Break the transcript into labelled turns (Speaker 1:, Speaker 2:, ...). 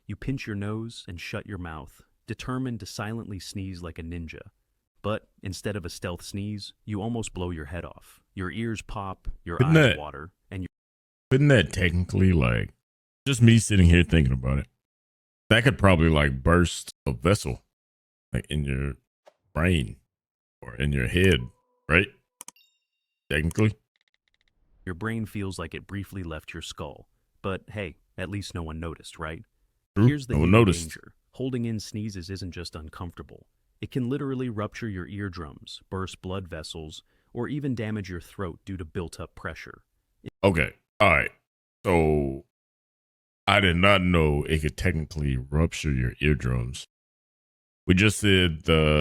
Speaker 1: You pinch your nose and shut your mouth, determined to silently sneeze like a ninja. But instead of a stealth sneeze, you almost blow your head off. Your ears pop, your
Speaker 2: Couldn't
Speaker 1: eyes
Speaker 2: that
Speaker 1: water, and
Speaker 2: couldn't that technically like just me sitting here thinking about it? That could probably like burst a vessel like in your brain or in your head, right? Technically.
Speaker 1: your brain feels like it briefly left your skull. But hey, at least no one noticed, right?
Speaker 2: True.
Speaker 1: Here's the
Speaker 2: No one
Speaker 1: hidden
Speaker 2: noticed.
Speaker 1: danger. Holding in sneezes isn't just uncomfortable. It can literally rupture your eardrums, burst blood vessels, or even damage your throat due to built-up pressure.
Speaker 2: Okay. All right. So I did not know it could technically rupture your eardrums. We just said the